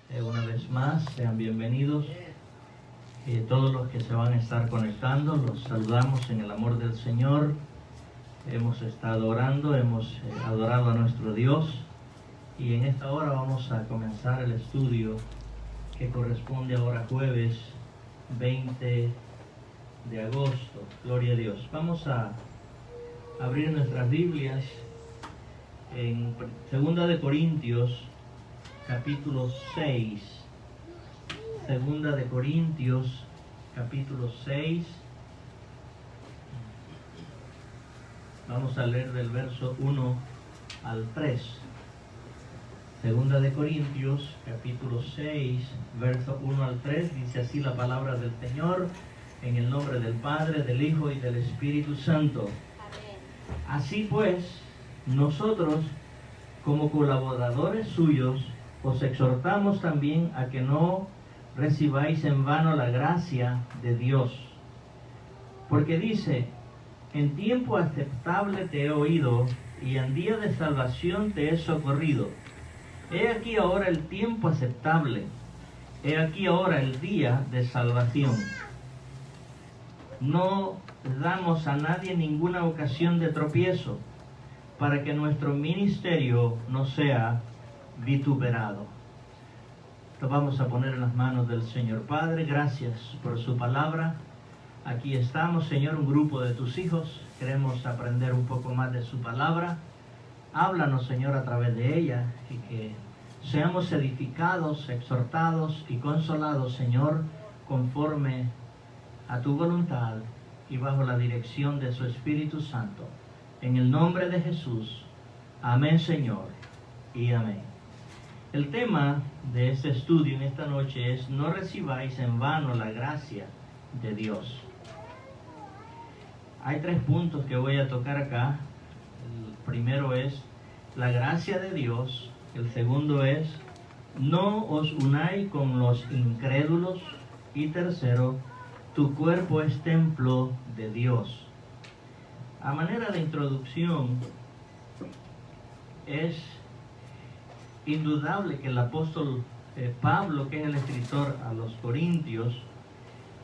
Una vez más, sean bienvenidos. Todos los que se van a estar conectando, los saludamos en el amor del Señor. Hemos estado orando, hemos adorado a nuestro Dios y en esta hora vamos a comenzar el estudio que corresponde ahora jueves 20 de agosto. Gloria a Dios. Vamos a abrir nuestras Biblias en 2 de Corintios capítulo 6. 2 de Corintios capítulo 6. Vamos a leer del verso 1 al 3. 2 de Corintios capítulo 6, verso 1 al 3, dice así la palabra del Señor, en el nombre del Padre, del Hijo y del Espíritu Santo. Amén. Así pues, nosotros, como colaboradores suyos, os exhortamos también a que no recibáis en vano la gracia de Dios. Porque dice, en tiempo aceptable te he oído, y en día de salvación te he socorrido. He aquí ahora el tiempo aceptable, he aquí ahora el día de salvación. No damos a nadie ninguna ocasión de tropiezo, para que nuestro ministerio no sea vituperado. Lo vamos a poner en las manos del Señor. Padre, gracias por su palabra. Aquí estamos, Señor, un grupo de tus hijos. Queremos aprender un poco más de su palabra. Háblanos, Señor, a través de ella y que seamos edificados, exhortados y consolados, Señor, conforme a tu voluntad y bajo la dirección de su Espíritu Santo. En el nombre de Jesús. Amén, Señor, y amén. El tema de este estudio en esta noche es: no recibáis en vano la gracia de Dios. Hay 3 puntos que voy a tocar acá. El primero es la gracia de Dios. El segundo es no os unáis con los incrédulos. Y tercero, tu cuerpo es templo de Dios. A manera de introducción, es indudable que el apóstol Pablo, que es el escritor a los Corintios,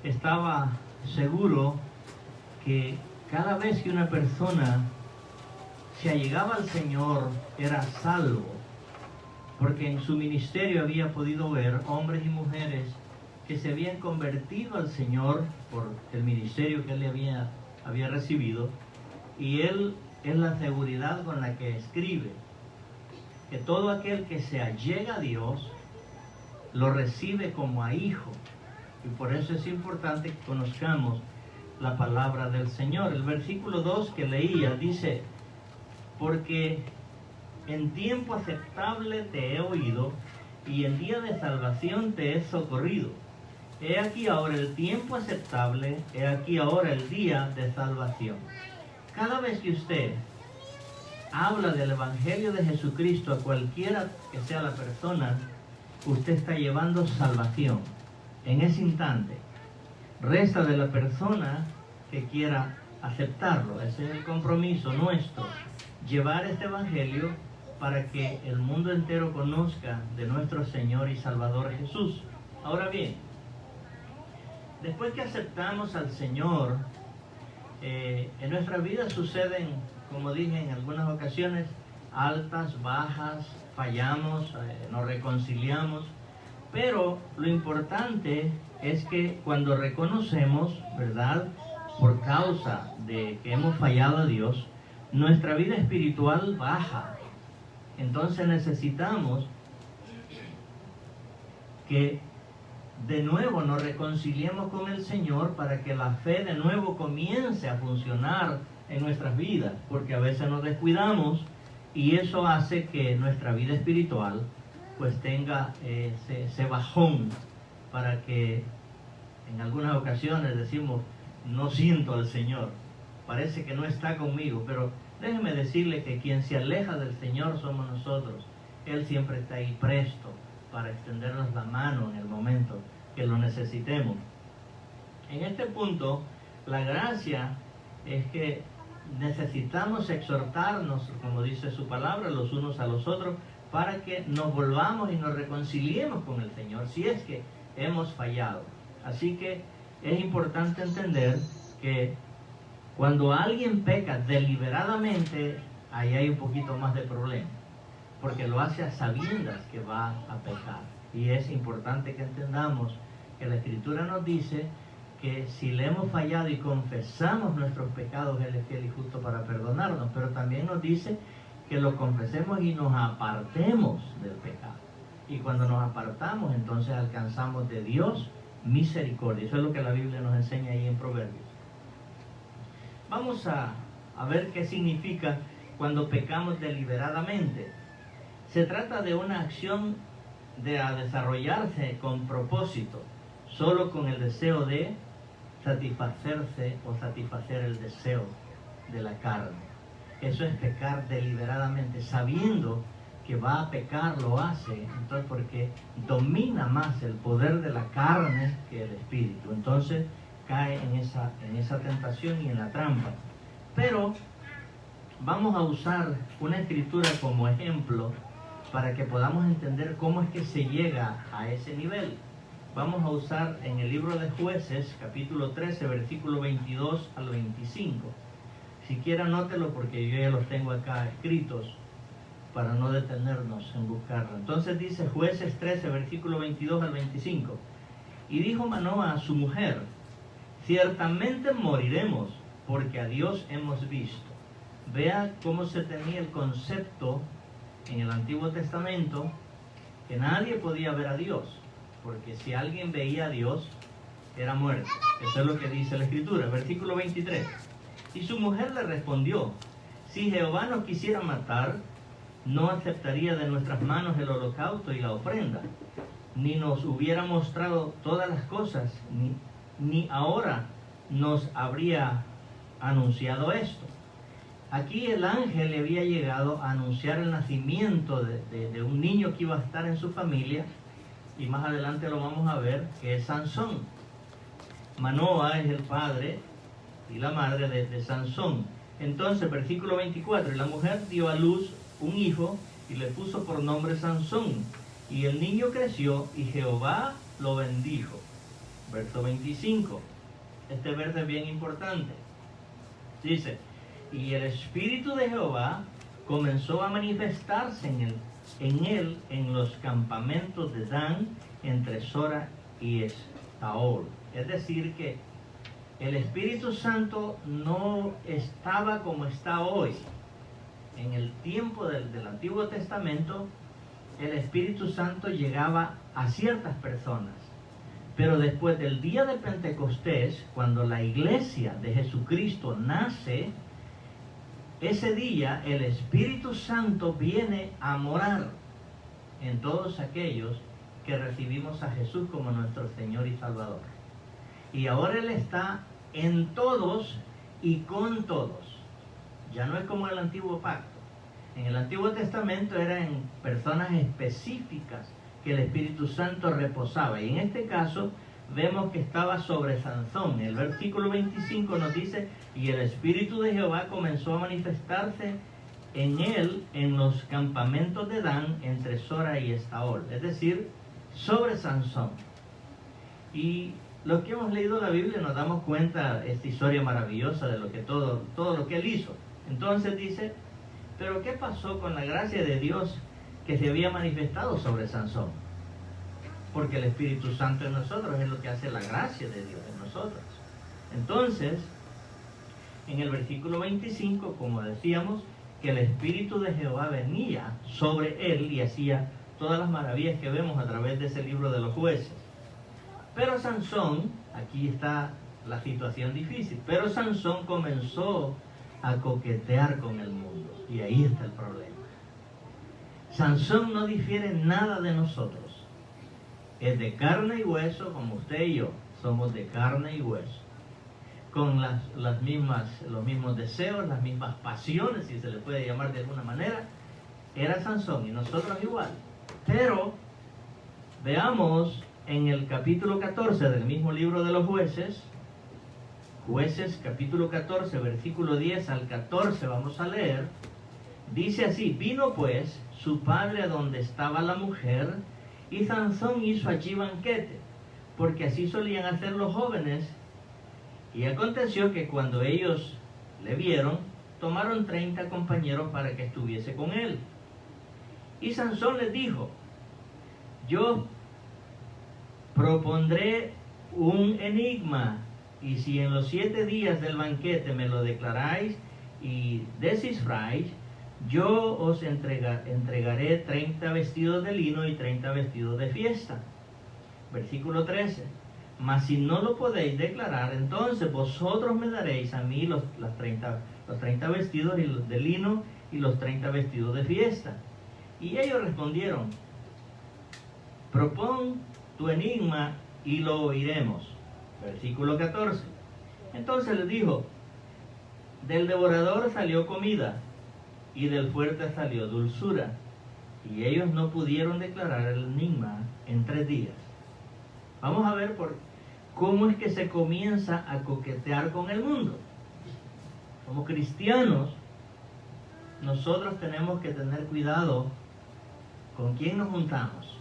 estaba seguro que cada vez que una persona se allegaba al Señor era salvo, porque en su ministerio había podido ver hombres y mujeres que se habían convertido al Señor por el ministerio que él había recibido, y él es la seguridad con la que escribe que todo aquel que se allega a Dios lo recibe como a hijo, y por eso es importante que conozcamos la palabra del Señor. El versículo 2 que leía dice: porque en tiempo aceptable te he oído, y en día de salvación te he socorrido. He aquí ahora el tiempo aceptable, he aquí ahora el día de salvación. Cada vez que usted habla del Evangelio de Jesucristo a cualquiera que sea la persona, usted está llevando salvación en ese instante. Resta de la persona que quiera aceptarlo. Ese es el compromiso nuestro, llevar este Evangelio para que el mundo entero conozca de nuestro Señor y Salvador Jesús. Ahora bien, después que aceptamos al Señor, en nuestra vida suceden, como dije en algunas ocasiones, altas, bajas, fallamos, nos reconciliamos, pero lo importante es que cuando reconocemos, ¿verdad?, por causa de que hemos fallado a Dios, nuestra vida espiritual baja. Entonces necesitamos que de nuevo nos reconciliemos con el Señor para que la fe de nuevo comience a funcionar en nuestras vidas, porque a veces nos descuidamos y eso hace que nuestra vida espiritual pues tenga ese bajón, para que en algunas ocasiones decimos: no siento al Señor, parece que no está conmigo. Pero déjeme decirle que quien se aleja del Señor somos nosotros. Él siempre está ahí presto para extendernos la mano en el momento que lo necesitemos. En este punto, la gracia es que necesitamos exhortarnos, como dice su palabra, los unos a los otros, para que nos volvamos y nos reconciliemos con el Señor si es que hemos fallado. Así que es importante entender que cuando alguien peca deliberadamente, ahí hay un poquito más de problema, porque lo hace a sabiendas que va a pecar. Y es importante que entendamos que la Escritura nos dice que si le hemos fallado y confesamos nuestros pecados, Él es fiel y justo para perdonarnos, pero también nos dice que lo confesemos y nos apartemos del pecado. Y cuando nos apartamos, entonces alcanzamos de Dios misericordia. Eso es lo que la Biblia nos enseña ahí en Proverbios. Vamos a ver qué significa cuando pecamos deliberadamente. Se trata de una acción a desarrollarse con propósito, solo con el deseo de satisfacerse o satisfacer el deseo de la carne. Eso es pecar deliberadamente, sabiendo que va a pecar, lo hace, entonces porque domina más el poder de la carne que el espíritu. Entonces cae en esa tentación y en la trampa. Pero vamos a usar una escritura como ejemplo para que podamos entender cómo es que se llega a ese nivel. Vamos a usar en el libro de Jueces, capítulo 13, versículo 22 al 25. Siquiera anótelo porque yo ya los tengo acá escritos para no detenernos en buscarlo. Entonces dice Jueces 13, versículo 22 al 25. Y dijo Manoa a su mujer: ciertamente moriremos, porque a Dios hemos visto. Vea cómo se tenía el concepto en el Antiguo Testamento, que nadie podía ver a Dios, porque si alguien veía a Dios, era muerto. Eso es lo que dice la Escritura. Versículo 23. Y su mujer le respondió: si Jehová nos quisiera matar, no aceptaría de nuestras manos el holocausto y la ofrenda, ni nos hubiera mostrado todas las cosas, ni ahora nos habría anunciado esto. Aquí el ángel le había llegado a anunciar el nacimiento de un niño que iba a estar en su familia, y más adelante lo vamos a ver, que es Sansón. Manoa es el padre y la madre de Sansón. Entonces, versículo 24, y la mujer dio a luz un hijo y le puso por nombre Sansón, y el niño creció y Jehová lo bendijo. Verso 25, este verso es bien importante. Dice: y el Espíritu de Jehová comenzó a manifestarse en él en los campamentos de Dan, entre Sora y Estaol. Es decir, que el Espíritu Santo no estaba como está hoy. En el tiempo del Antiguo Testamento, el Espíritu Santo llegaba a ciertas personas. Pero después del día de Pentecostés, cuando la iglesia de Jesucristo nace, ese día el Espíritu Santo viene a morar en todos aquellos que recibimos a Jesús como nuestro Señor y Salvador. Y ahora Él está en todos y con todos. Ya no es como el Antiguo Pacto. En el Antiguo Testamento era en personas específicas que el Espíritu Santo reposaba. Y en este caso vemos que estaba sobre Sansón. El versículo 25 nos dice: y el Espíritu de Jehová comenzó a manifestarse en él en los campamentos de Dan, entre Sora y Estaol. Es decir, sobre Sansón. Y los que hemos leído la Biblia nos damos cuenta de esta historia maravillosa de lo que todo lo que él hizo. Entonces dice: pero ¿qué pasó con la gracia de Dios que se había manifestado sobre Sansón? Porque el Espíritu Santo en nosotros es lo que hace la gracia de Dios en nosotros. Entonces, en el versículo 25, como decíamos, que el Espíritu de Jehová venía sobre él y hacía todas las maravillas que vemos a través de ese libro de los Jueces. Pero Sansón, aquí está la situación difícil, pero Sansón comenzó a coquetear con el mundo, y ahí está el problema. Sansón no difiere nada de nosotros. Es de carne y hueso, como usted y yo somos de carne y hueso, con los mismos deseos, las mismas pasiones, si se le puede llamar de alguna manera. Era Sansón y nosotros igual. Pero veamos en el capítulo 14 del mismo libro de los Jueces, Jueces capítulo 14, versículo 10 al 14, vamos a leer. Dice así: vino pues su padre a donde estaba la mujer, y Sansón hizo allí banquete, porque así solían hacer los jóvenes. Y aconteció que cuando ellos le vieron, tomaron 30 compañeros para que estuviese con él. Y Sansón les dijo: yo propondré un enigma, y si en los 7 días del banquete me lo declaráis y descifráis, yo os entregaré 30 vestidos de lino y 30 vestidos de fiesta. Versículo 13. Mas si no lo podéis declarar, entonces vosotros me daréis a mí los 30 vestidos de lino y los 30 vestidos de fiesta. Y ellos respondieron: propón tu enigma y lo oiremos. Versículo 14. Entonces les dijo: del devorador salió comida, y del fuerte salió dulzura, y ellos no pudieron declarar el enigma en 3 días. Vamos a ver cómo es que se comienza a coquetear con el mundo. Como cristianos, nosotros tenemos que tener cuidado con quién nos juntamos.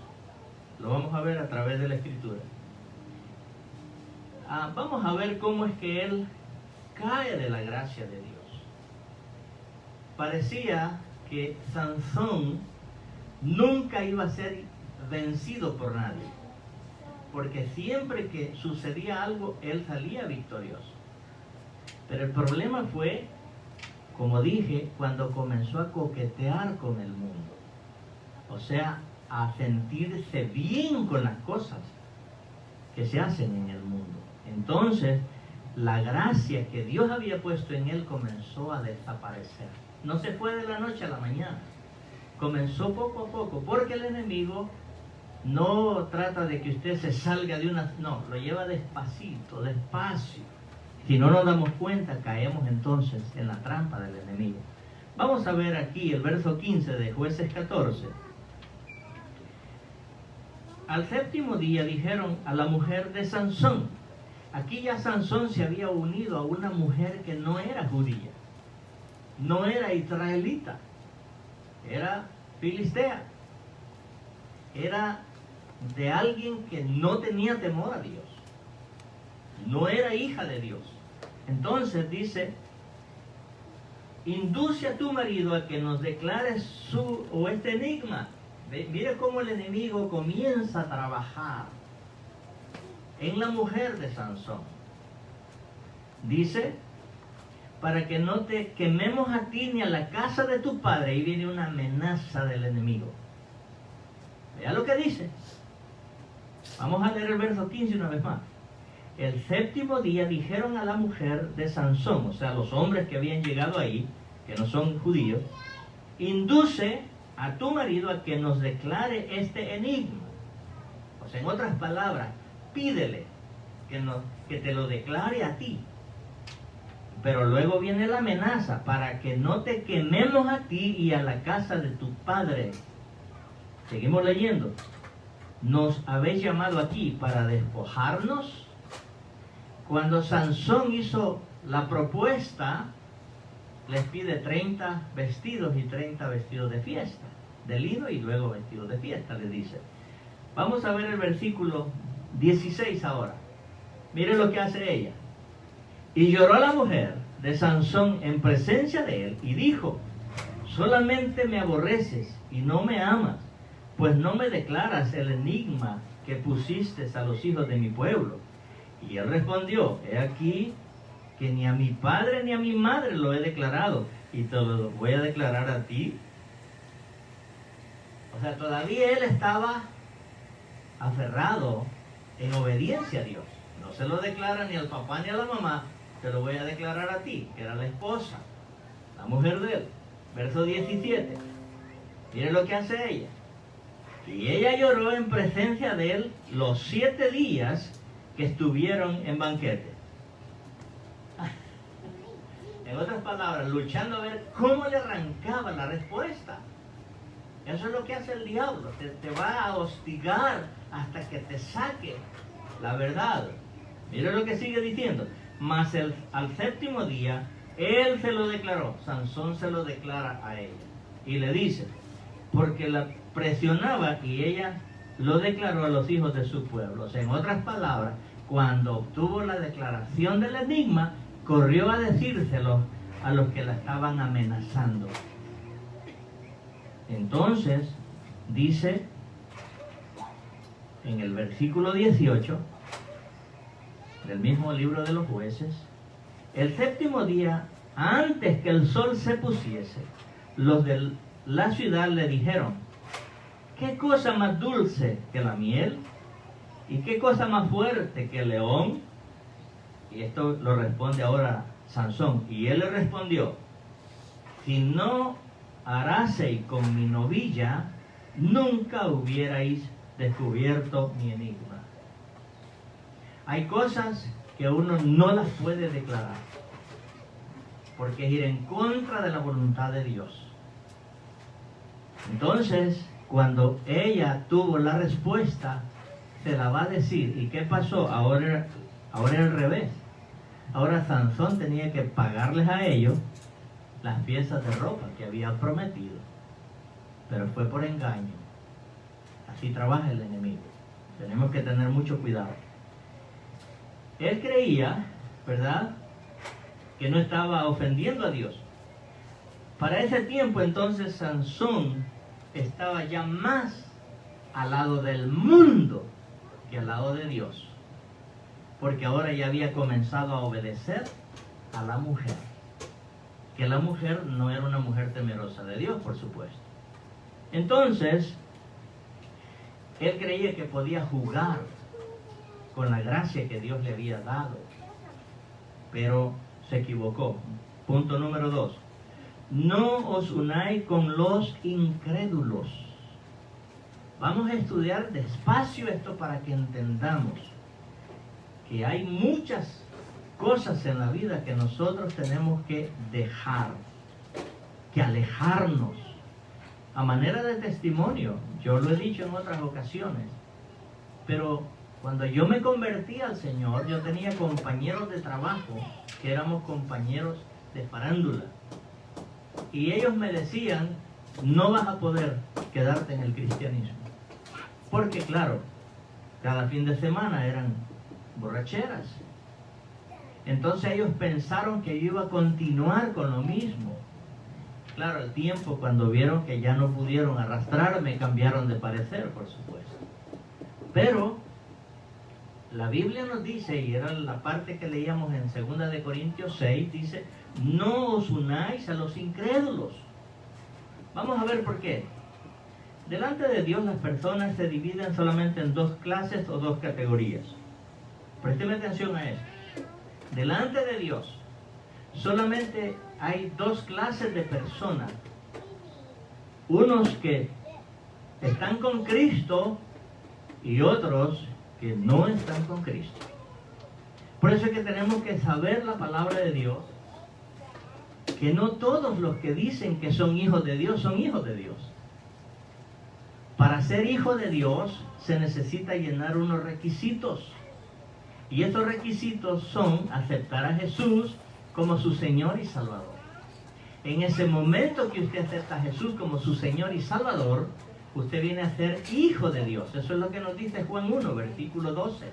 Lo vamos a ver a través de la Escritura. Vamos a ver cómo es que él cae de la gracia de Dios. Parecía que Sansón nunca iba a ser vencido por nadie, porque siempre que sucedía algo, él salía victorioso. Pero el problema fue, como dije, cuando comenzó a coquetear con el mundo. O sea, a sentirse bien con las cosas que se hacen en el mundo. Entonces, la gracia que Dios había puesto en él comenzó a desaparecer. No se fue de la noche a la mañana. Comenzó poco a poco, porque el enemigo no trata de que usted se salga de una... No, lo lleva despacito, despacio. Si no nos damos cuenta, caemos entonces en la trampa del enemigo. Vamos a ver aquí el verso 15 de Jueces 14. Al 7º día dijeron a la mujer de Sansón. Aquí ya Sansón se había unido a una mujer que no era judía, no era israelita, era filistea, era de alguien que no tenía temor a Dios, no era hija de Dios. Entonces dice: induce a tu marido a que nos declare este enigma. Mire cómo el enemigo comienza a trabajar en la mujer de Sansón. Dice: para que no te quememos a ti ni a la casa de tu padre. Ahí viene una amenaza del enemigo. Vea lo que dice. Vamos a leer el verso 15 una vez más. El 7º día dijeron a la mujer de Sansón, o sea, los hombres que habían llegado ahí, que no son judíos: induce a tu marido a que nos declare este enigma. O sea, en otras palabras, pídele que te lo declare a ti. Pero luego viene la amenaza: para que no te quememos a ti y a la casa de tu padre. Seguimos leyendo. Nos habéis llamado aquí para despojarnos. Cuando Sansón hizo la propuesta, les pide 30 vestidos y 30 vestidos de fiesta, de lino, y luego vestidos de fiesta, les dice. Vamos a ver el versículo 16 ahora. Miren lo que hace ella. Y lloró la mujer de Sansón en presencia de él y dijo: solamente me aborreces y no me amas, pues no me declaras el enigma que pusiste a los hijos de mi pueblo. Y él respondió: he aquí que ni a mi padre ni a mi madre lo he declarado, y te lo voy a declarar a ti. O sea, todavía él estaba aferrado en obediencia a Dios. No se lo declara ni al papá ni a la mamá, te lo voy a declarar a ti, que era la esposa, la mujer de él. Verso 17. Mire lo que hace ella. Y ella lloró en presencia de él los 7 días que estuvieron en banquete. En otras palabras, luchando a ver cómo le arrancaba la respuesta. Eso es lo que hace el diablo. Te va a hostigar hasta que te saque la verdad. Mira lo que sigue diciendo. Mas al 7º día, él se lo declaró. Sansón se lo declara a ella. Y le dice, porque la presionaba y ella lo declaró a los hijos de su pueblo. O sea, en otras palabras, cuando obtuvo la declaración del enigma, corrió a decírselo a los que la estaban amenazando. Entonces, dice en el versículo 18 del mismo libro de los Jueces, el séptimo día, antes que el sol se pusiese, los de la ciudad le dijeron, ¿qué cosa más dulce que la miel? ¿Y qué cosa más fuerte que el león? Y esto lo responde ahora Sansón. Y él le respondió, si no haraseis con mi novilla, nunca hubierais descubierto mi enigma. Hay cosas que uno no las puede declarar, porque es ir en contra de la voluntad de Dios. Entonces, cuando ella tuvo la respuesta, se la va a decir. ¿Y qué pasó? Ahora era al revés. Ahora Sansón tenía que pagarles a ellos las piezas de ropa que había prometido. Pero fue por engaño. Así trabaja el enemigo. Tenemos que tener mucho cuidado. Él creía, ¿verdad?, que no estaba ofendiendo a Dios. Para ese tiempo entonces Sansón estaba ya más al lado del mundo que al lado de Dios, porque ahora ya había comenzado a obedecer a la mujer, que la mujer no era una mujer temerosa de Dios, por supuesto. Entonces él creía que podía jugar con la gracia que Dios le había dado, pero se equivocó. Punto número 2. No os unáis con los incrédulos. Vamos a estudiar despacio esto para que entendamos que hay muchas cosas en la vida que nosotros tenemos que dejar, que alejarnos. A manera de testimonio, yo lo he dicho en otras ocasiones, pero cuando yo me convertí al Señor, yo tenía compañeros de trabajo que éramos compañeros de farándula. Y ellos me decían, no vas a poder quedarte en el cristianismo. Porque claro, cada fin de semana eran borracheras. Entonces ellos pensaron que yo iba a continuar con lo mismo. Claro, al tiempo, cuando vieron que ya no pudieron arrastrarme, cambiaron de parecer, por supuesto. Pero la Biblia nos dice, y era la parte que leíamos en 2 de Corintios 6, dice, no os unáis a los incrédulos. Vamos a ver por qué. Delante de Dios las personas se dividen solamente en dos clases o dos categorías. Présteme atención a esto. Delante de Dios solamente hay dos clases de personas. Unos que están con Cristo y otros que no están con Cristo. Por eso es que tenemos que saber la palabra de Dios, que no todos los que dicen que son hijos de Dios son hijos de Dios. Para ser hijo de Dios se necesita llenar unos requisitos. Y estos requisitos son aceptar a Jesús como su Señor y Salvador. En ese momento que usted acepta a Jesús como su Señor y Salvador, usted viene a ser hijo de Dios. Eso es lo que nos dice Juan 1, versículo 12.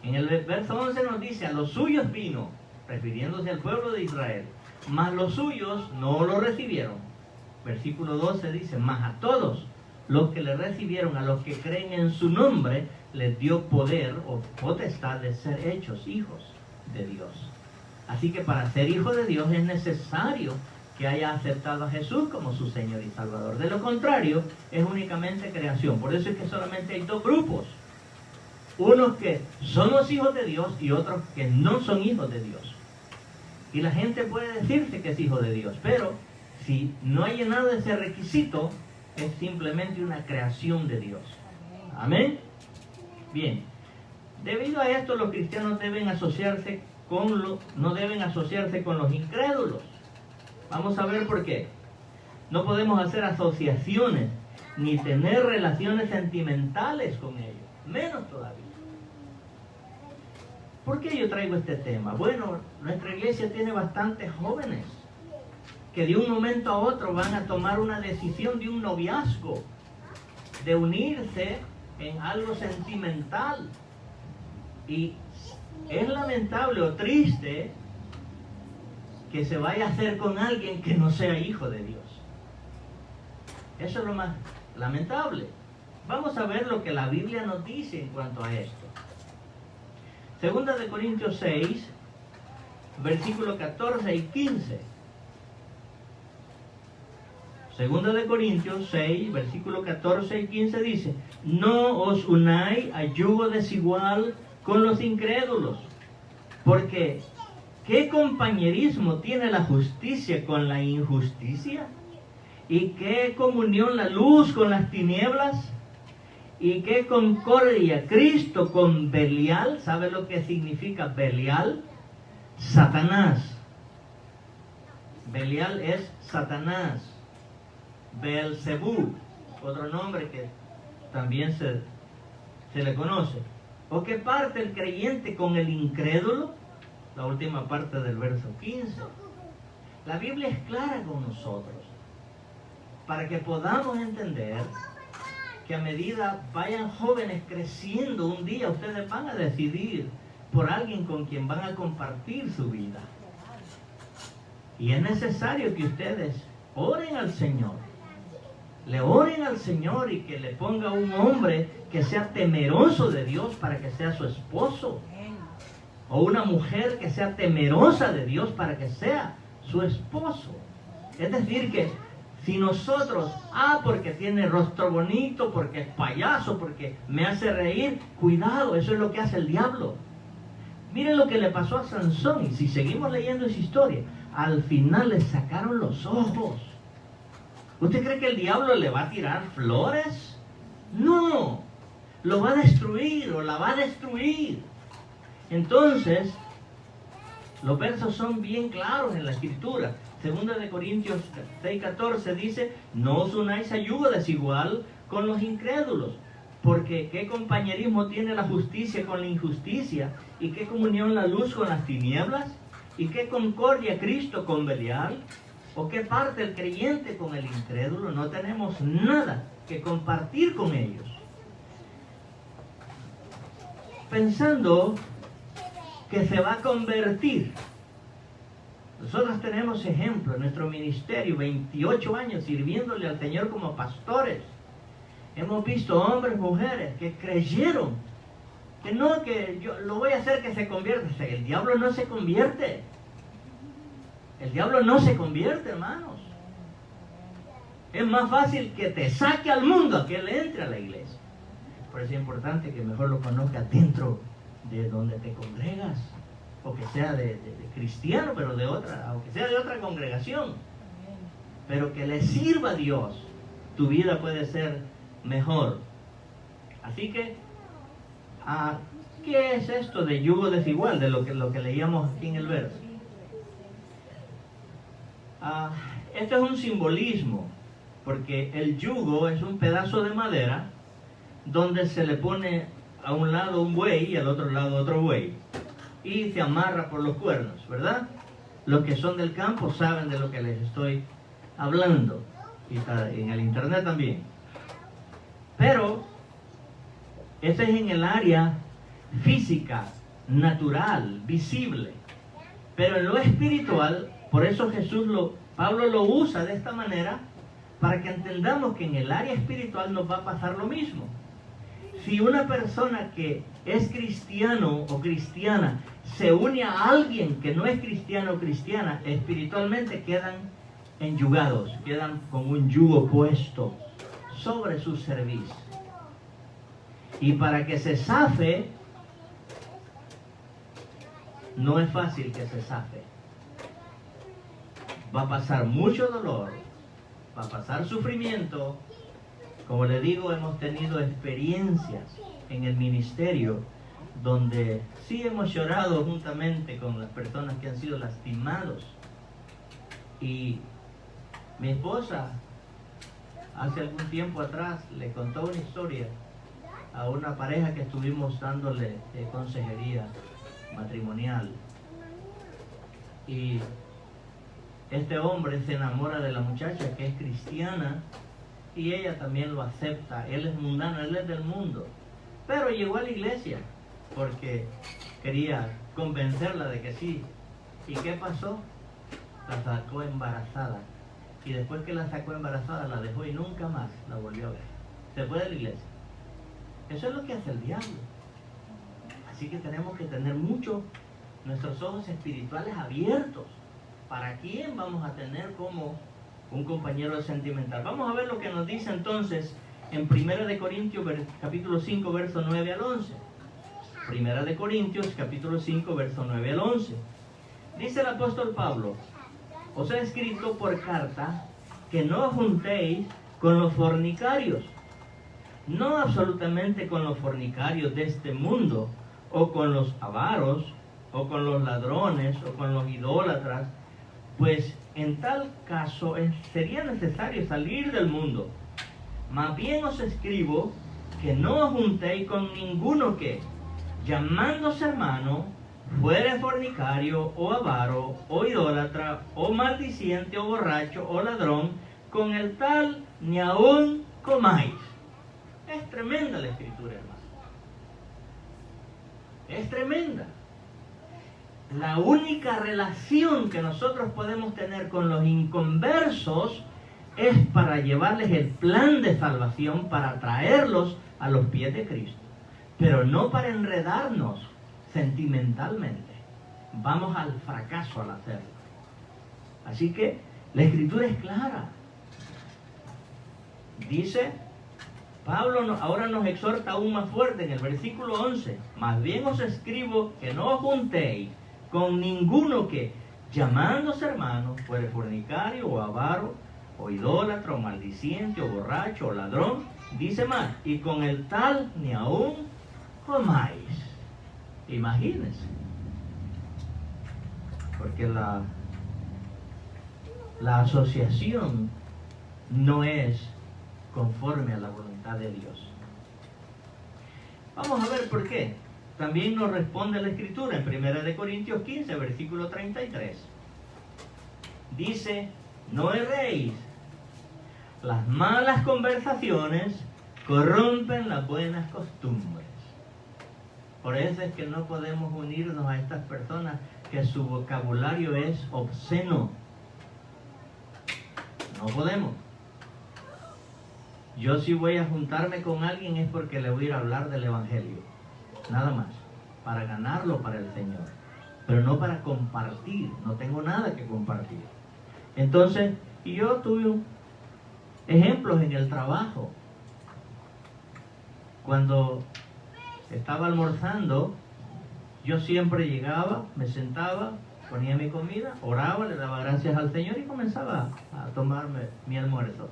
En el verso 11 nos dice, a los suyos vino, refiriéndose al pueblo de Israel, mas los suyos no lo recibieron. Versículo 12 dice, mas a todos los que le recibieron, a los que creen en su nombre, les dio poder o potestad de ser hechos hijos de Dios. Así que para ser hijo de Dios es necesario que haya aceptado a Jesús como su Señor y Salvador. De lo contrario, es únicamente creación. Por eso es que solamente hay dos grupos. Unos que son los hijos de Dios y otros que no son hijos de Dios. Y la gente puede decirse que es hijo de Dios, pero si no ha llenado ese requisito, es simplemente una creación de Dios. Amén. Bien. Debido a esto, los cristianos deben asociarse no deben asociarse con los incrédulos. Vamos a ver por qué. No podemos hacer asociaciones ni tener relaciones sentimentales con ellos, menos todavía. ¿Por qué yo traigo este tema? Bueno, nuestra iglesia tiene bastantes jóvenes que de un momento a otro van a tomar una decisión de un noviazgo, de unirse en algo sentimental. Y es lamentable o triste que se vaya a hacer con alguien que no sea hijo de Dios. Eso es lo más lamentable. Vamos a ver lo que la Biblia nos dice en cuanto a esto. Segunda de Corintios 6, versículos 14 y 15. Segunda de Corintios 6, versículos 14 y 15 dice: no os unáis a yugo desigual con los incrédulos, porque ¿qué compañerismo tiene la justicia con la injusticia? ¿Y qué comunión la luz con las tinieblas? ¿Y qué concordia Cristo con Belial? ¿Sabe lo que significa Belial? Satanás. Belial es Satanás. Beelzebú, otro nombre que también se le conoce. ¿O qué parte el creyente con el incrédulo? La última parte del verso 15. La Biblia es clara con nosotros para que podamos entender que a medida vayan jóvenes creciendo, un día ustedes van a decidir por alguien con quien van a compartir su vida. Y es necesario que ustedes oren al Señor, le oren al Señor y que le ponga un hombre que sea temeroso de Dios para que sea su esposo, o una mujer que sea temerosa de Dios para que sea su esposo. Es decir, que si nosotros, porque tiene rostro bonito, porque es payaso, porque me hace reír, cuidado, eso es lo que hace el diablo. Miren lo que le pasó a Sansón, y si seguimos leyendo esa historia, al final le sacaron los ojos. ¿Usted cree que el diablo le va a tirar flores? No, lo va a destruir o la va a destruir. Entonces, los versos son bien claros en la Escritura. Segunda de Corintios 6:14 dice: no os unáis a yugo desigual con los incrédulos, porque ¿qué compañerismo tiene la justicia con la injusticia? ¿Y qué comunión la luz con las tinieblas? ¿Y qué concordia Cristo con Belial? ¿O qué parte el creyente con el incrédulo? No tenemos nada que compartir con ellos. Pensando que se va a convertir. Nosotros tenemos ejemplo en nuestro ministerio, 28 años sirviéndole al Señor como pastores. Hemos visto hombres, mujeres que creyeron que no, que yo lo voy a hacer que se convierta. El diablo no se convierte. El diablo no se convierte, hermanos. Es más fácil que te saque al mundo a que él entre a la iglesia. Por eso es importante que mejor lo conozcas dentro de donde te congregas, o que sea de cristiano, pero de otra, aunque sea de otra congregación, pero que le sirva a Dios, tu vida puede ser mejor. Así que, ¿qué es esto de yugo desigual? De lo que leíamos aquí en el verso. Esto es un simbolismo, porque el yugo es un pedazo de madera donde se le pone a un lado un buey y al otro lado otro buey, y se amarra por los cuernos, ¿verdad? Los que son del campo saben de lo que les estoy hablando, y está en el internet también. Pero eso es en el área física, natural, visible. Pero en lo espiritual, por eso Pablo lo usa de esta manera, para que entendamos que en el área espiritual nos va a pasar lo mismo. Si una persona que es cristiano o cristiana se une a alguien que no es cristiano o cristiana, espiritualmente quedan enyugados, quedan con un yugo puesto sobre su cerviz. Y para que se zafe, no es fácil que se zafe. Va a pasar mucho dolor, va a pasar sufrimiento. Como le digo, hemos tenido experiencias en el ministerio donde sí hemos llorado juntamente con las personas que han sido lastimados. Y mi esposa, hace algún tiempo atrás, le contó una historia a una pareja que estuvimos dándole consejería matrimonial. Y este hombre se enamora de la muchacha que es cristiana y ella también lo acepta. Él es mundano, él es del mundo, pero llegó a la iglesia porque quería convencerla de que sí. ¿Y qué pasó? La sacó embarazada, y después que la sacó embarazada la dejó y nunca más la volvió a ver. Se fue de la iglesia. Eso es lo que hace el diablo. Así que tenemos que tener mucho nuestros ojos espirituales abiertos. ¿Para quién vamos a tener como un compañero sentimental? Vamos a ver lo que nos dice entonces en 1 de Corintios capítulo 5 verso 9 al 11. 1 de Corintios capítulo 5 verso 9 al 11. Dice el apóstol Pablo: os he escrito por carta que no os juntéis con los fornicarios, no absolutamente con los fornicarios de este mundo, o con los avaros, o con los ladrones, o con los idólatras, pues en tal caso sería necesario salir del mundo. Más bien os escribo que no os juntéis con ninguno que, llamándose hermano, fuere fornicario, o avaro, o idólatra, o maldiciente, o borracho, o ladrón, con el tal ni aún comáis. Es tremenda la escritura, hermano. Es tremenda. La única relación que nosotros podemos tener con los inconversos es para llevarles el plan de salvación, para traerlos a los pies de Cristo, pero no para enredarnos sentimentalmente. Vamos al fracaso al hacerlo. Así que la escritura es clara. Dice Pablo, ahora nos exhorta aún más fuerte en el versículo 11: más bien os escribo que no os juntéis con ninguno que, llamándose hermano, fuere fornicario, o avaro, o idólatra, o maldiciente, o borracho, o ladrón. Dice más: y con el tal ni aún comáis. Imagínense. Porque la asociación no es conforme a la voluntad de Dios. Vamos a ver por qué. También nos responde la escritura en 1 de Corintios 15, versículo 33. Dice: no erréis, las malas conversaciones corrompen las buenas costumbres. Por eso es que no podemos unirnos a estas personas que su vocabulario es obsceno. No podemos. Yo si voy a juntarme con alguien es porque le voy a ir a hablar del evangelio, nada más, para ganarlo para el Señor, pero no para compartir. No tengo nada que compartir. Entonces, y yo tuve ejemplos en el trabajo. Cuando estaba almorzando, yo siempre llegaba, me sentaba, ponía mi comida, oraba, le daba gracias al Señor y comenzaba a tomarme mi almuerzo.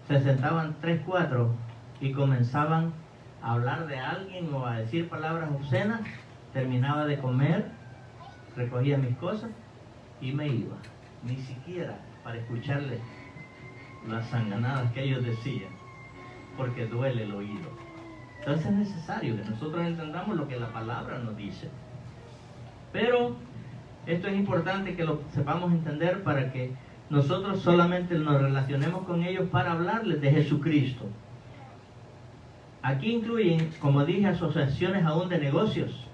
Se sentaban 3, 4 y comenzaban a hablar de alguien o a decir palabras obscenas. Terminaba de comer, recogía mis cosas y me iba. Ni siquiera para escucharles las sanganadas que ellos decían, porque duele el oído. Entonces es necesario que nosotros entendamos lo que la palabra nos dice. Pero esto es importante que lo sepamos entender para que nosotros solamente nos relacionemos con ellos para hablarles de Jesucristo. Aquí incluyen, como dije, asociaciones aún de negocios.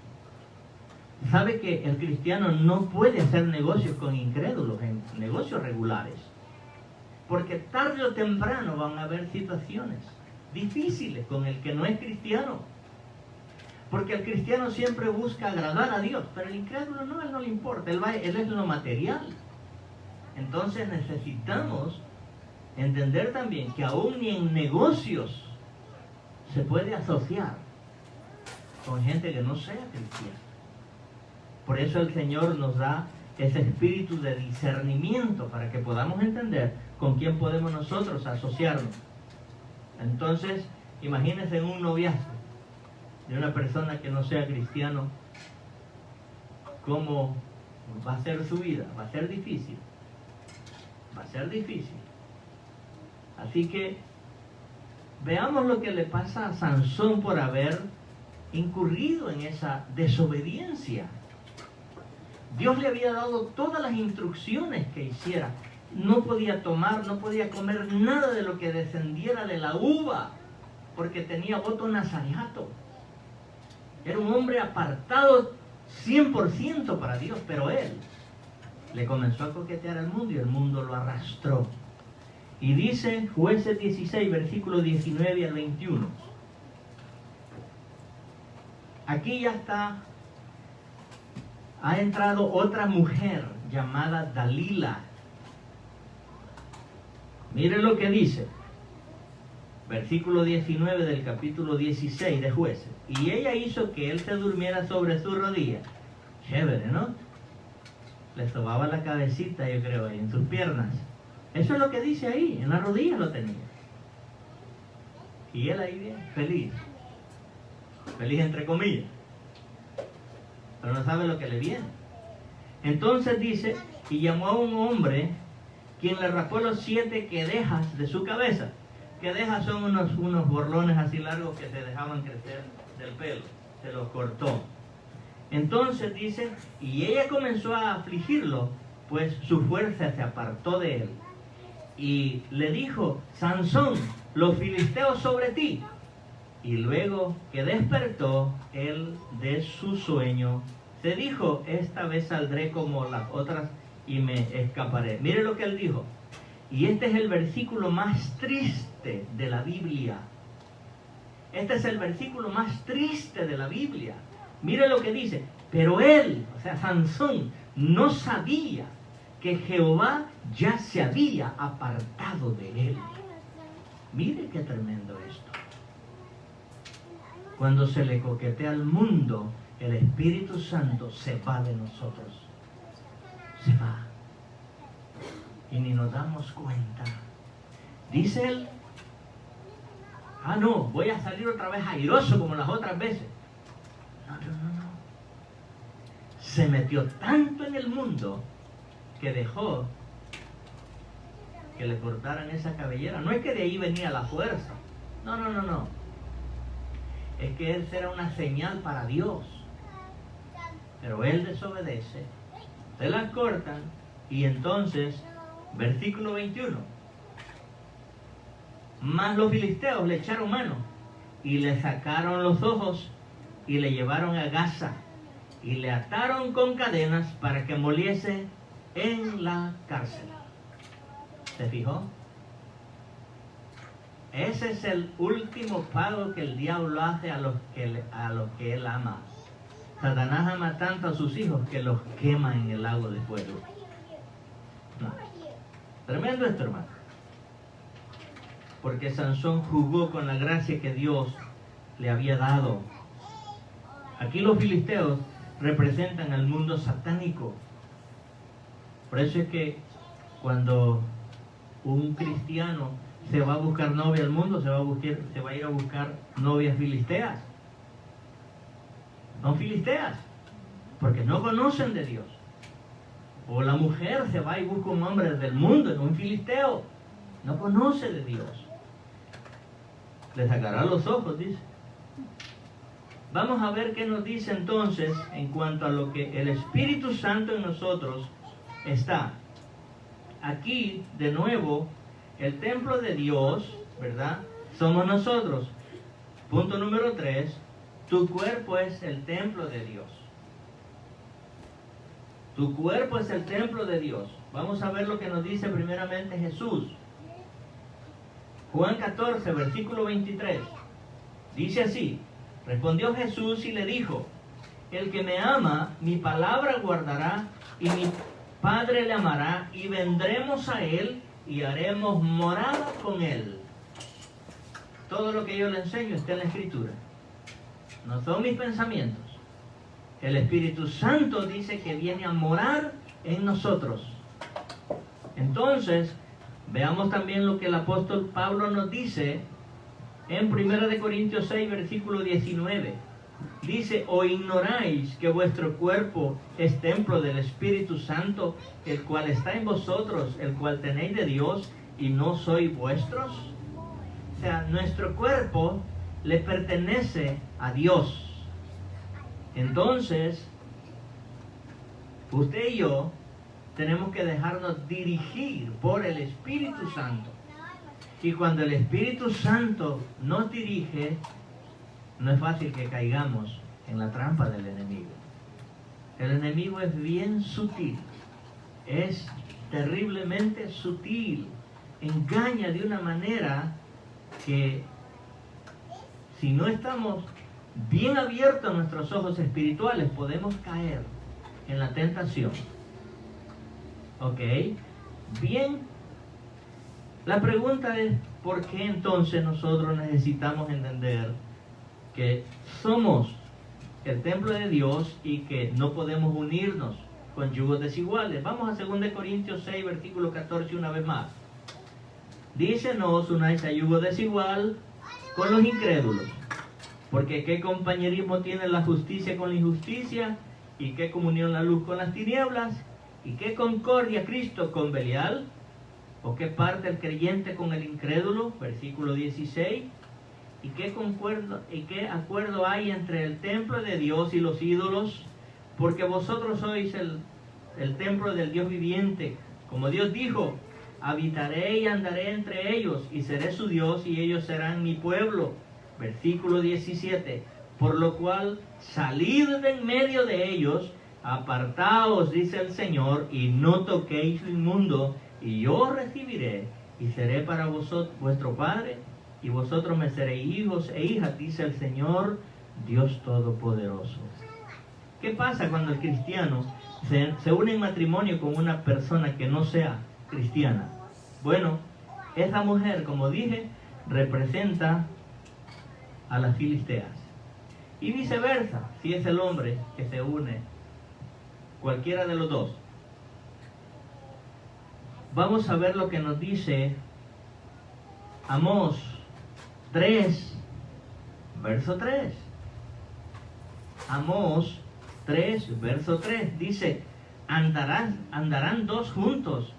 Sabe que el cristiano no puede hacer negocios con incrédulos, en negocios regulares, porque tarde o temprano van a haber situaciones difíciles con el que no es cristiano, porque el cristiano siempre busca agradar a Dios, pero el incrédulo no, él no le importa, él es lo material. Entonces necesitamos entender también que aún ni en negocios se puede asociar con gente que no sea cristiana. Por eso el Señor nos da ese espíritu de discernimiento para que podamos entender con quién podemos nosotros asociarnos. Entonces, imagínense en un noviazgo de una persona que no sea cristiano, cómo va a ser su vida. Va a ser difícil. Va a ser difícil. Así que veamos lo que le pasa a Sansón por haber incurrido en esa desobediencia. Dios le había dado todas las instrucciones que hiciera. No podía tomar, no podía comer nada de lo que descendiera de la uva, porque tenía voto nazareato. Era un hombre apartado 100% para Dios, pero él le comenzó a coquetear al mundo y el mundo lo arrastró. Y dice Jueces 16, versículos 19 al 21. Aquí ya está, ha entrado otra mujer llamada Dalila. Mire lo que dice, versículo 19 del capítulo 16 de Jueces. Y ella hizo que él se durmiera sobre su rodilla. Chévere, ¿no? Le sobaba la cabecita, yo creo, en sus piernas. Eso es lo que dice ahí, en la rodilla lo tenía. Y él ahí bien, feliz. Feliz entre comillas. Pero no sabe lo que le viene. Entonces dice, y llamó a un hombre, quien le raspó los 7 quedejas de su cabeza. Quedejas son unos borlones así largos que se dejaban crecer del pelo. Se los cortó. Entonces dice, y ella comenzó a afligirlo, pues su fuerza se apartó de él. Y le dijo, Sansón, los filisteos sobre ti. Y luego que despertó él de su sueño, se dijo, esta vez saldré como las otras y me escaparé. Mire lo que él dijo. Y este es el versículo más triste de la Biblia. Este es el versículo más triste de la Biblia. Mire lo que dice. Pero él, o sea, Sansón, no sabía que Jehová ya se había apartado de él. Mire qué tremendo esto. Cuando se le coquetea al mundo, el Espíritu Santo se va de nosotros. Se va. Y ni nos damos cuenta. Dice él, no, voy a salir otra vez airoso como las otras veces. No. Se metió tanto en el mundo que dejó que le cortaran esa cabellera. No es que de ahí venía la fuerza. No. Es que él será una señal para Dios. Pero él desobedece. Se la cortan y entonces, versículo 21. Mas los filisteos le echaron mano y le sacaron los ojos y le llevaron a Gaza y le ataron con cadenas para que moliese en la cárcel. ¿Se fijó? Ese es el último pago que el diablo hace a los que él ama. Satanás ama tanto a sus hijos que los quema en el lago de fuego. No. Tremendo esto, hermano. Porque Sansón jugó con la gracia que Dios le había dado. Aquí los filisteos representan al mundo satánico. Por eso es que cuando un cristiano se va a buscar novia al mundo, se va a ir a buscar novias filisteas. No filisteas, porque no conocen de Dios. O la mujer se va y busca un hombre del mundo, un filisteo, no conoce de Dios. Le sacará los ojos, dice. Vamos a ver qué nos dice entonces en cuanto a lo que el Espíritu Santo en nosotros está. Aquí, de nuevo, el templo de Dios, ¿verdad? Somos nosotros. Punto número 3. Tu cuerpo es el templo de Dios. Tu cuerpo es el templo de Dios. Vamos a ver lo que nos dice primeramente Jesús. Juan 14, versículo 23. Dice así. Respondió Jesús y le dijo, el que me ama, mi palabra guardará, y mi Padre le amará, y vendremos a él, y haremos morada con él. Todo lo que yo le enseño está en la Escritura. No son mis pensamientos. El Espíritu Santo dice que viene a morar en nosotros. Entonces, veamos también lo que el apóstol Pablo nos dice en 1 Corintios 6, versículo 19. Dice, ¿o ignoráis que vuestro cuerpo es templo del Espíritu Santo, el cual está en vosotros, el cual tenéis de Dios, y no sois vuestros? O sea, nuestro cuerpo le pertenece a Dios. Entonces, Usted y yo tenemos que dejarnos dirigir por el Espíritu Santo. Y cuando el Espíritu Santo nos dirige, no es fácil que caigamos en la trampa del enemigo. El enemigo es bien sutil, es terriblemente sutil, engaña de una manera que si no estamos bien abiertos nuestros ojos espirituales, podemos caer en la tentación. ¿Ok? Bien. La pregunta es, ¿por qué entonces nosotros necesitamos entender que somos el templo de Dios y que no podemos unirnos con yugos desiguales? Vamos a 2 Corintios 6, versículo 14 una vez más. Dice, no os unáis a yugo desigual con los incrédulos, porque qué compañerismo tiene la justicia con la injusticia, y qué comunión la luz con las tinieblas, y qué concordia Cristo con Belial, o qué parte el creyente con el incrédulo, versículo 16, y qué acuerdo hay entre el templo de Dios y los ídolos, porque vosotros sois el templo del Dios viviente, como Dios dijo, habitaré y andaré entre ellos, y seré su Dios, y ellos serán mi pueblo. Versículo 17, por lo cual salid de en medio de ellos, apartaos, dice el Señor, y no toquéis lo inmundo, y yo os recibiré, y seré para vosotros vuestro Padre, y vosotros me seréis hijos e hijas, dice el Señor, Dios Todopoderoso. ¿Qué pasa cuando el cristiano se une en matrimonio con una persona que no sea cristiana? Bueno, esa mujer, como dije, representa a las filisteas. Y viceversa, si es el hombre que se une, cualquiera de los dos. Vamos a ver lo que nos dice Amós 3, verso 3. Amós 3, verso 3 dice, ¿andarán dos juntos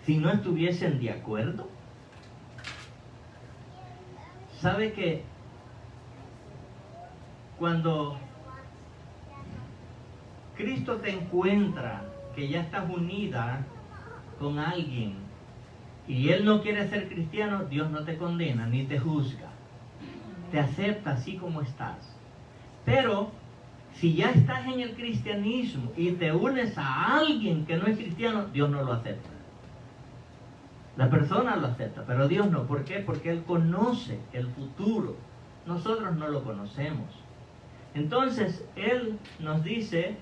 si no estuviesen de acuerdo? ¿Sabe que cuando Cristo te encuentra que ya estás unida con alguien y él no quiere ser cristiano, Dios no te condena ni te juzga, te acepta así como estás? Pero si ya estás en el cristianismo y te unes a alguien que no es cristiano, Dios no lo acepta. La persona lo acepta, pero Dios no. ¿Por qué? Porque Él conoce el futuro. Nosotros no lo conocemos. Entonces, Él nos dice,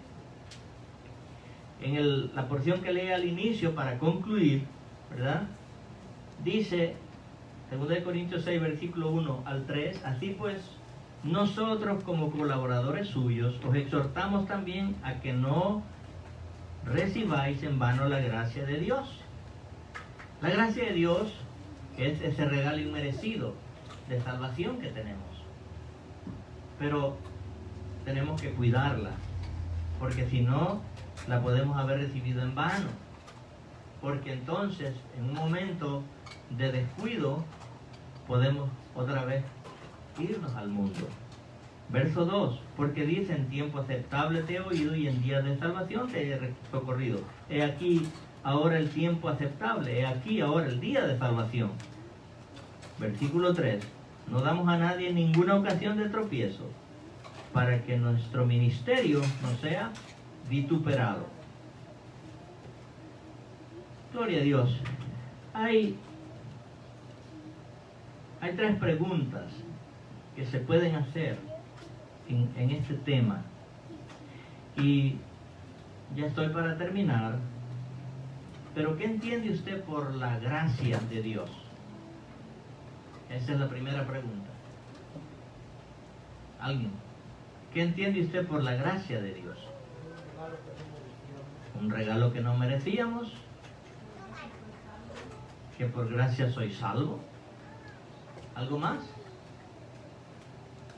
en la porción que leí al inicio para concluir, ¿verdad? Dice, 2 Corintios 6, versículo 1 al 3, así pues, nosotros como colaboradores suyos, os exhortamos también a que no recibáis en vano la gracia de Dios. La gracia de Dios es ese regalo inmerecido de salvación que tenemos. Pero tenemos que cuidarla, porque si no, la podemos haber recibido en vano. Porque entonces, en un momento de descuido, podemos otra vez irnos al mundo. Verso 2, porque dice, en tiempo aceptable te he oído y en día de salvación te he socorrido. He aquí ahora el tiempo aceptable, he aquí ahora el día de salvación. Versículo 3, no damos a nadie ninguna ocasión de tropiezo, para que nuestro ministerio no sea vituperado. Gloria a Dios. Hay 3 preguntas que se pueden hacer en este tema. Y ya estoy para terminar. Pero ¿qué entiende usted por la gracia de Dios? Esa es la primera pregunta. ¿Alguien? ¿Qué entiende usted por la gracia de Dios? Un regalo que no merecíamos. Que por gracia soy salvo. ¿Algo más?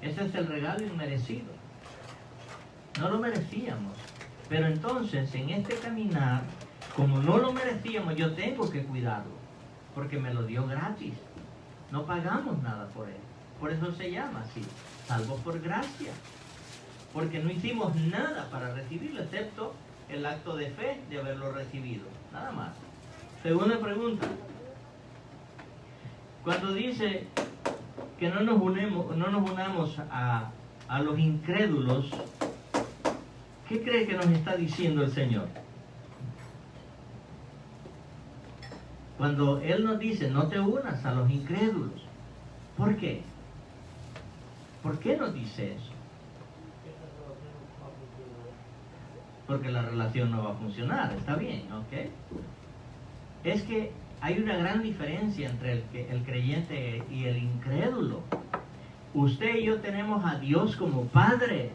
Ese es el regalo inmerecido. No lo merecíamos. Pero entonces, en este caminar, como no lo merecíamos, yo tengo que cuidarlo. Porque me lo dio gratis. No pagamos nada por él. Por eso se llama así. Salvo por gracia. Porque no hicimos nada para recibirlo, excepto el acto de fe de haberlo recibido. Nada más. Segunda pregunta. Cuando dice que no nos unamos a los incrédulos, ¿qué cree que nos está diciendo el Señor? Cuando Él nos dice, no te unas a los incrédulos, ¿por qué? ¿Por qué nos dice eso? Porque la relación no va a funcionar, está bien, ¿ok? Es que hay una gran diferencia entre el creyente y el incrédulo. Usted y yo tenemos a Dios como Padre.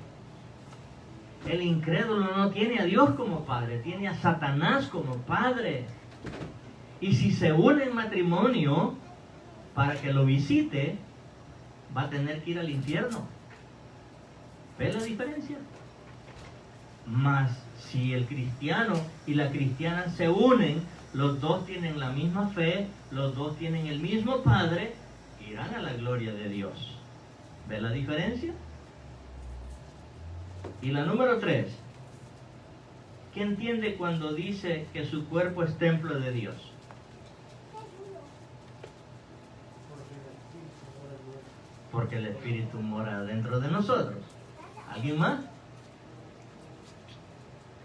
El incrédulo no tiene a Dios como Padre, tiene a Satanás como Padre. Y si se une en matrimonio para que lo visite, va a tener que ir al infierno. ¿Ve la diferencia? Mas si el cristiano y la cristiana se unen, los dos tienen la misma fe, los dos tienen el mismo Padre, irán a la gloria de Dios. ¿Ve la diferencia? Y la número 3. ¿Qué entiende cuando dice que su cuerpo es templo de Dios? Porque el Espíritu mora dentro de nosotros. ¿Alguien más?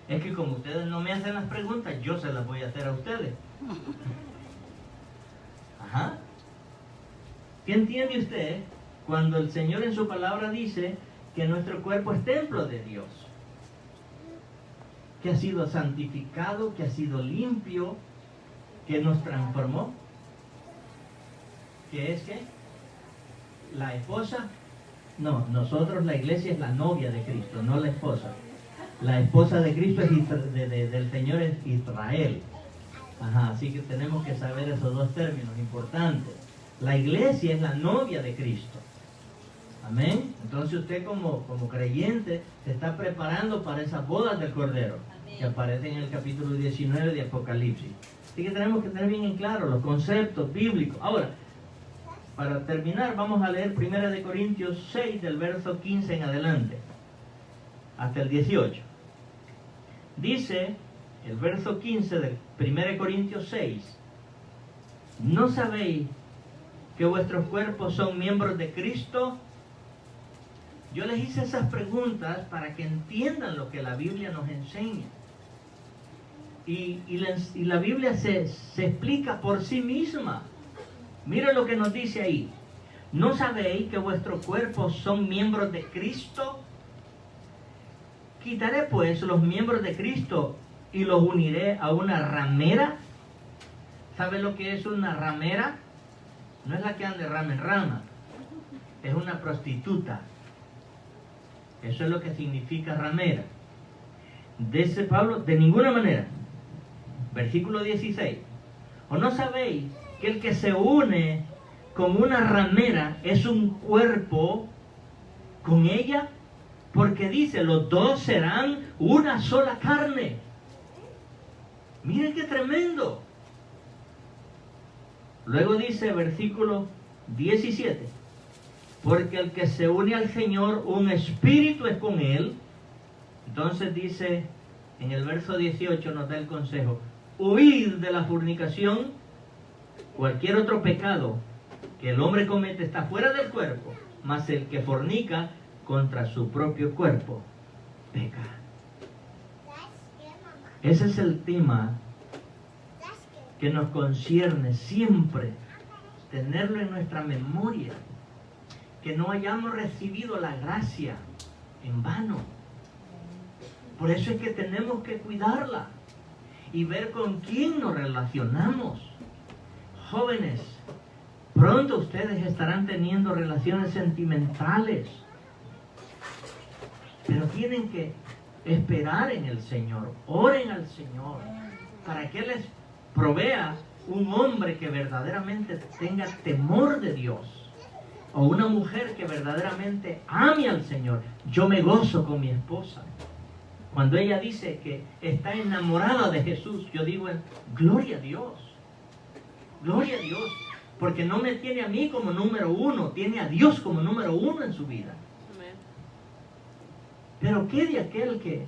Es que como ustedes no me hacen las preguntas, yo se las voy a hacer a ustedes. Ajá. ¿Qué entiende usted cuando el Señor en su palabra dice que nuestro cuerpo es templo de Dios? Que ha sido santificado, que ha sido limpio, que nos transformó. ¿Qué es qué? La esposa. No, nosotros, la iglesia es la novia de Cristo, no la esposa. La esposa de Cristo del Señor es Israel. Ajá, así que tenemos que saber esos dos términos importantes. La iglesia es la novia de Cristo. Amén. Entonces usted como creyente se está preparando para esas bodas del Cordero. Amén. Que aparecen en el capítulo 19 de Apocalipsis. Así que tenemos que tener bien en claro los conceptos bíblicos. Ahora, para terminar, vamos a leer 1 Corintios 6 del verso 15 en adelante hasta el 18. Dice el verso 15 de 1 Corintios 6: ¿no sabéis que vuestros cuerpos son miembros de Cristo? Yo les hice esas preguntas para que entiendan lo que la Biblia nos enseña. Y la Biblia se explica por sí misma. Mira lo que nos dice ahí. ¿No sabéis que vuestros cuerpos son miembros de Cristo? Quitaré pues los miembros de Cristo y los uniré a una ramera. ¿Sabe lo que es una ramera? No es la que anda de rama en rama. Es una prostituta. Eso es lo que significa ramera. Dice Pablo, de ninguna manera. Versículo 16. ¿O no sabéis que el que se une con una ramera es un cuerpo con ella? Porque dice, los dos serán una sola carne. Miren qué tremendo. Luego dice versículo 17. Porque el que se une al Señor, un espíritu es con Él. Entonces dice, en el verso 18 nos da el consejo: huid de la fornicación. Cualquier otro pecado que el hombre comete está fuera del cuerpo, mas el que fornica contra su propio cuerpo peca. Ese es el tema que nos concierne siempre, tenerlo en nuestra memoria, que no hayamos recibido la gracia en vano. Por eso es que tenemos que cuidarla y ver con quién nos relacionamos. Jóvenes, pronto ustedes estarán teniendo relaciones sentimentales, pero tienen que esperar en el Señor. Oren al Señor para que les provea un hombre que verdaderamente tenga temor de Dios, o una mujer que verdaderamente ame al Señor. Yo me gozo con mi esposa cuando ella dice que está enamorada de Jesús. Yo digo, gloria a Dios, gloria a Dios, porque no me tiene a mí como número uno, tiene a Dios como número uno en su vida. Pero ¿qué de aquel que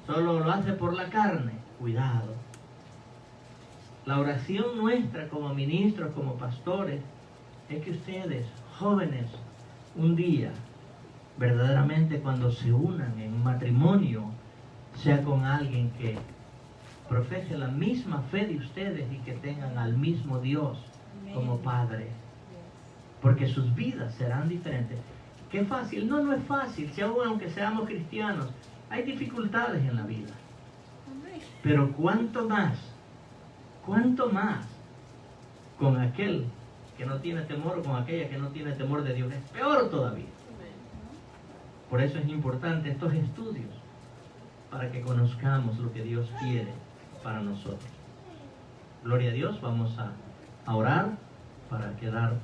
Solo lo hace por la carne. Cuidado. La oración nuestra como ministros, como pastores, es que ustedes, jóvenes, un día, verdaderamente cuando se unan en un matrimonio, sea con alguien que profese la misma fe de ustedes y que tengan al mismo Dios como Padre. Porque sus vidas serán diferentes. ¿Qué fácil? No, no es fácil. Si aún aunque seamos cristianos, hay dificultades en la vida. Pero cuánto más con aquel que no tiene temor o con aquella que no tiene temor de Dios. Es peor todavía. Por eso es importante estos estudios, para que conozcamos lo que Dios quiere para nosotros. Gloria a Dios. Vamos a orar para quedar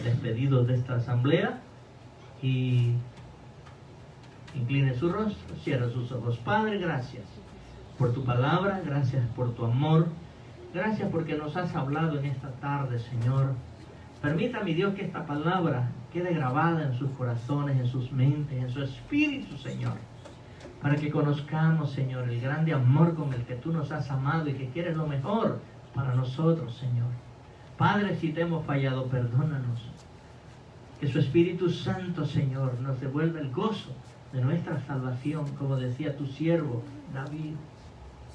despedidos de esta asamblea. Y incline su rostro, cierra sus ojos. Padre, gracias por tu palabra, gracias por tu amor, gracias porque nos has hablado en esta tarde, Señor. Permita, mi Dios, que esta palabra quede grabada en sus corazones, en sus mentes, en su espíritu, Señor, para que conozcamos, Señor, el grande amor con el que tú nos has amado y que quieres lo mejor para nosotros, Señor. Padre, si te hemos fallado, perdónanos. Que su Espíritu Santo, Señor, nos devuelva el gozo de nuestra salvación, como decía tu siervo David.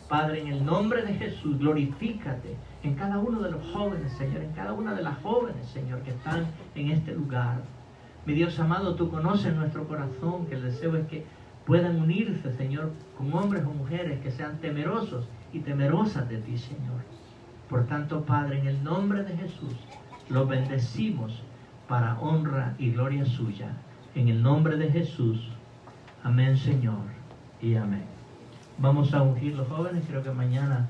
Padre, en el nombre de Jesús, glorifícate en cada uno de los jóvenes, Señor, en cada una de las jóvenes, Señor, que están en este lugar. Mi Dios amado, tú conoces nuestro corazón, que el deseo es que puedan unirse, Señor, con hombres o mujeres que sean temerosos y temerosas de ti, Señor. Por tanto, Padre, en el nombre de Jesús, los bendecimos para honra y gloria suya. En el nombre de Jesús. Amén, Señor, y amén. Vamos a ungir los jóvenes. Creo que mañana